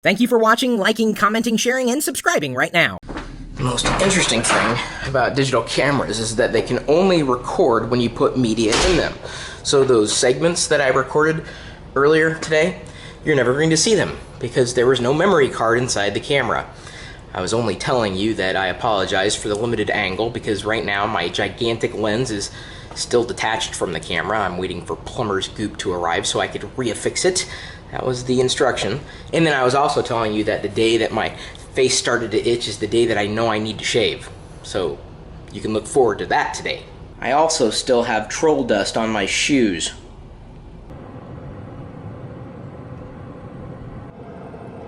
Thank you for watching, liking, commenting, sharing, and subscribing right now. The most interesting thing about digital cameras is that they can only record when you put media in them. So those segments that I recorded earlier today, you're never going to see them because there was no memory card inside the camera. I was only telling you that I apologize for the limited angle because right now my gigantic lens is still detached from the camera. I'm waiting for plumber's goop to arrive so I could reaffix it. That was the instruction. And then I was also telling you that the day that my face started to itch is the day that I know I need to shave. So you can look forward to that today. I also still have troll dust on my shoes.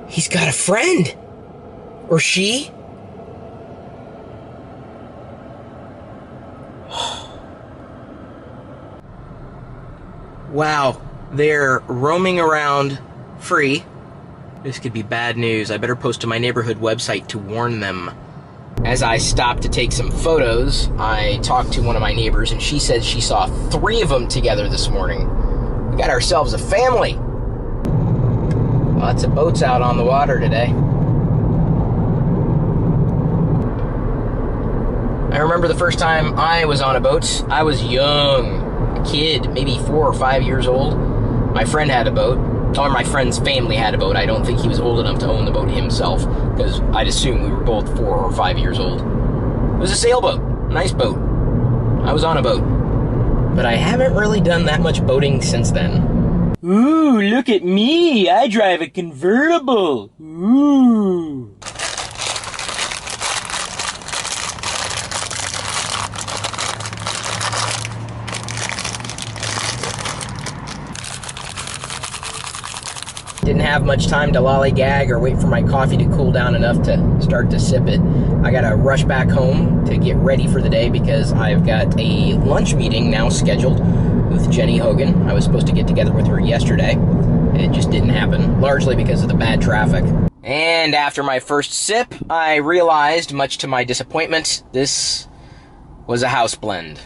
He's got a friend! Or she? Wow, they're roaming around free. This could be bad news. I better post to my neighborhood website to warn them. As I stopped to take some photos, I talked to one of my neighbors and she said she saw 3 of them together this morning. We got ourselves a family. Lots of boats out on the water today. I remember the first time I was on a boat. I was young, a kid, maybe 4 or 5 years old. My friend had a boat, or my friend's family had a boat. I don't think he was old enough to own the boat himself, because I'd assume we were both 4 or 5 years old. It was a sailboat, a nice boat. I was on a boat. But I haven't really done that much boating since then. Ooh, look at me! I drive a convertible! Ooh! Didn't have much time to lollygag or wait for my coffee to cool down enough to start to sip it. I gotta rush back home to get ready for the day because I've got a lunch meeting now scheduled with Jenny Hogan. I was supposed to get together with her yesterday. It just didn't happen, largely because of the bad traffic. And after my first sip, I realized, much to my disappointment, this was a house blend.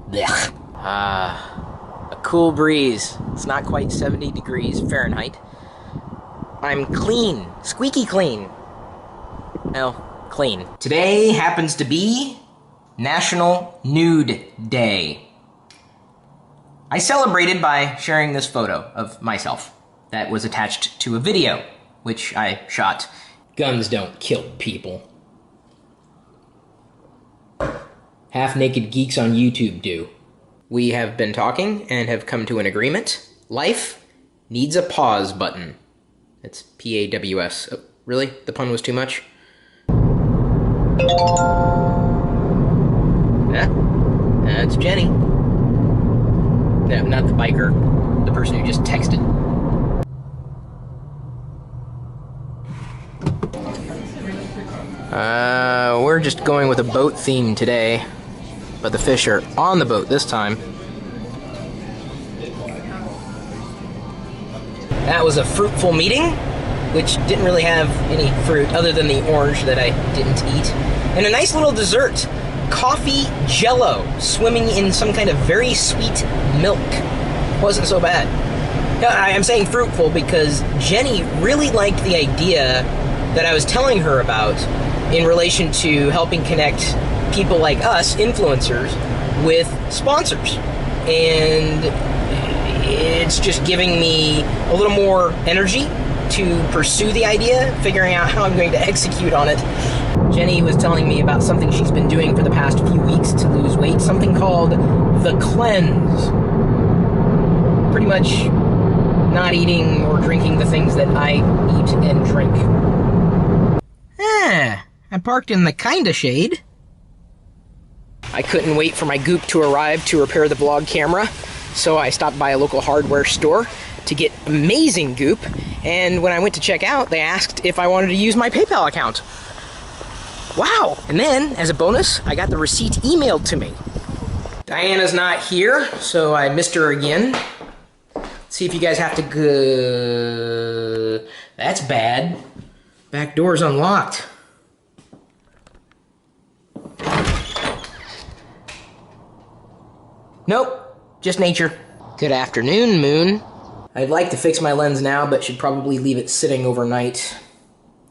Blech. A cool breeze. It's not quite 70 degrees Fahrenheit. I'm clean. Squeaky clean. Well, clean. Today happens to be National Nude Day. I celebrated by sharing this photo of myself that was attached to a video, which I shot. Guns don't kill people. Half-naked geeks on YouTube do. We have been talking and have come to an agreement. Life needs a pause button. It's P-A-W-S. Oh, really? The pun was too much? Yeah, that's Jenny. No, not the biker. The person who just texted. We're just going with a boat theme today. But the fish are on the boat this time. That was a fruitful meeting, which didn't really have any fruit other than the orange that I didn't eat. And a nice little dessert, coffee jello, swimming in some kind of very sweet milk. Wasn't so bad. Now, I'm saying fruitful because Jenny really liked the idea that I was telling her about in relation to helping connect people like us, influencers, with sponsors. And it's just giving me a little more energy to pursue the idea, figuring out how I'm going to execute on it. Jenny was telling me about something she's been doing for the past few weeks to lose weight, something called the cleanse. Pretty much not eating or drinking the things that I eat and drink. I parked in the kinda shade. I couldn't wait for my goop to arrive to repair the vlog camera, so I stopped by a local hardware store to get amazing goop, and when I went to check out, they asked if I wanted to use my PayPal account. Wow! And then, as a bonus, I got the receipt emailed to me. Diana's not here, so I missed her again. Let's see if you guys have to go... That's bad. Back door's unlocked. Nope, just nature. Good afternoon, Moon. I'd like to fix my lens now, but should probably leave it sitting overnight.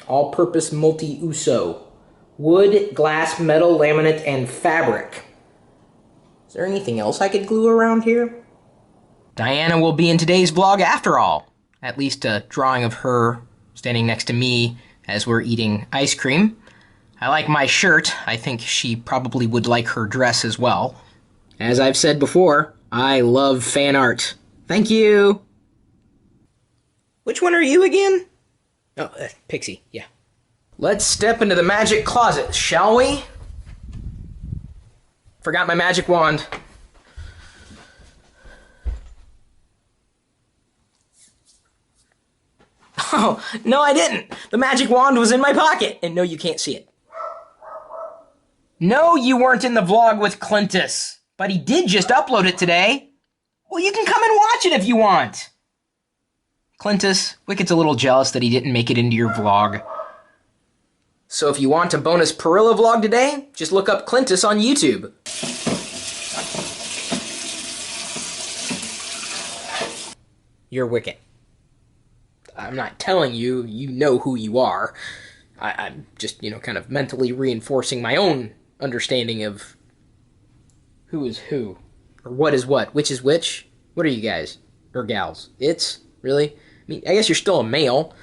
All-purpose multi-uso. Wood, glass, metal, laminate, and fabric. Is there anything else I could glue around here? Diana will be in today's vlog after all. At least a drawing of her standing next to me as we're eating ice cream. I like my shirt. I think she probably would like her dress as well. As I've said before, I love fan art. Thank you! Which one are you again? Oh, Pixie, yeah. Let's step into the magic closet, shall we? Forgot my magic wand. Oh, no I didn't! The magic wand was in my pocket! And no, you can't see it. No, you weren't in the vlog with Clintus, but he did just upload it today. Well, you can come and watch it if you want. Clintus, Wicked's a little jealous that he didn't make it into your vlog. So if you want a bonus Pirillo vlog today, just look up Clintus on YouTube. You're Wicked. I'm not telling you, you know who you are. I'm just, kind of mentally reinforcing my own understanding of who is who, or what is what, which is which. What are you guys, or gals? It's, really? I mean, I guess you're still a male,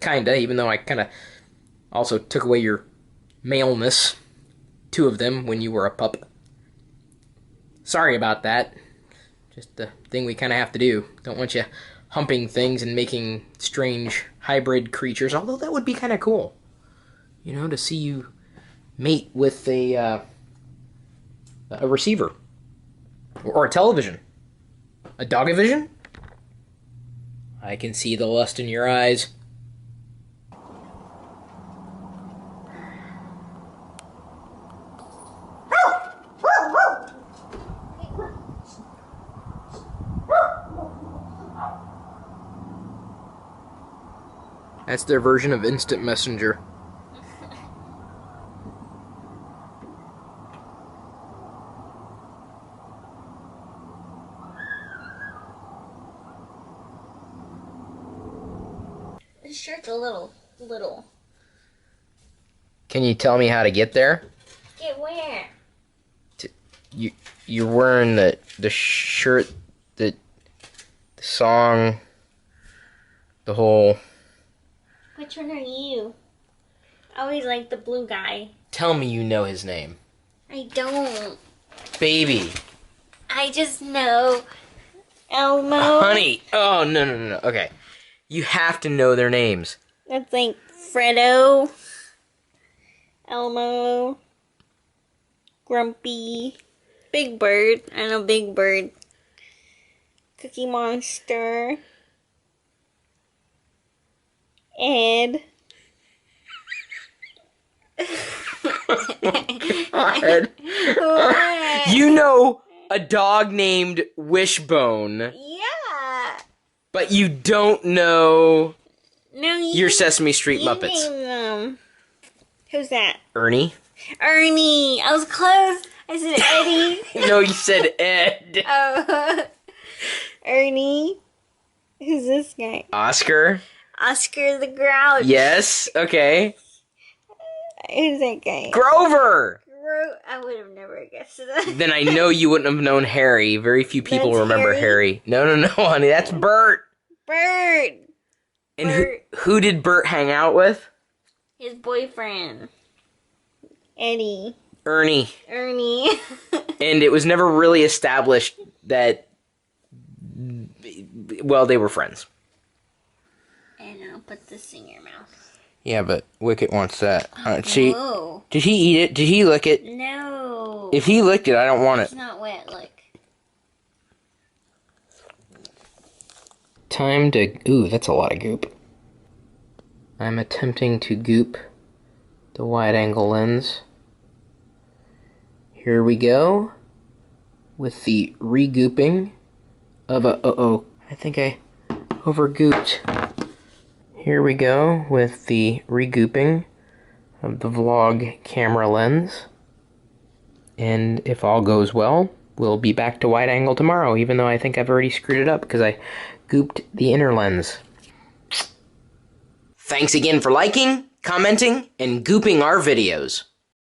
kinda, even though I kinda also took away your maleness, 2 of them, when you were a pup. Sorry about that. Just the thing we kinda have to do. Don't want you humping things and making strange hybrid creatures, although that would be kinda cool. To see you mate with a receiver. Or a television. A dog-a-vision? I can see the lust in your eyes. That's their version of instant messenger. This shirt's a little. Can you tell me how to get there? Get where? You're wearing the shirt, the song, the whole... Which one are you? I always like the blue guy. Tell me you know his name. I don't. Baby. I just know Elmo. Honey. Oh, no. Okay. You have to know their names. That's like Fredo, Elmo, Grumpy, Big Bird. I know Big Bird. Cookie Monster. Ed. God. You know a dog named Wishbone. Yeah. But you don't know your Sesame Street you Muppets. Name them. Who's that? Ernie? Ernie. I was close. I said Eddie. No, you said Ed. Oh. Ernie. Who's this guy? Oscar? Oscar the Grouch. Yes, okay. Who's that guy? Grover! I would have never guessed that. Then I know you wouldn't have known Harry. Very few people That's remember Harry. No, honey, that's Bert. Bert. And Bert. Who did Bert hang out with? His boyfriend. Eddie. Ernie. And it was never really established that, well, they were friends. And I'll put this in your mouth. Yeah, but Wicket wants that. See, Whoa. did he eat it? Did he lick it? No. If he licked it, I don't want it. It's not wet, look. Time to... Ooh, that's a lot of goop. I'm attempting to goop the wide-angle lens. Here we go. With the re-gooping of a... Uh-oh. I think I over-gooped. Here we go with the re-gooping of the vlog camera lens. And if all goes well, we'll be back to wide angle tomorrow, even though I think I've already screwed it up because I gooped the inner lens. Thanks again for liking, commenting, and gooping our videos.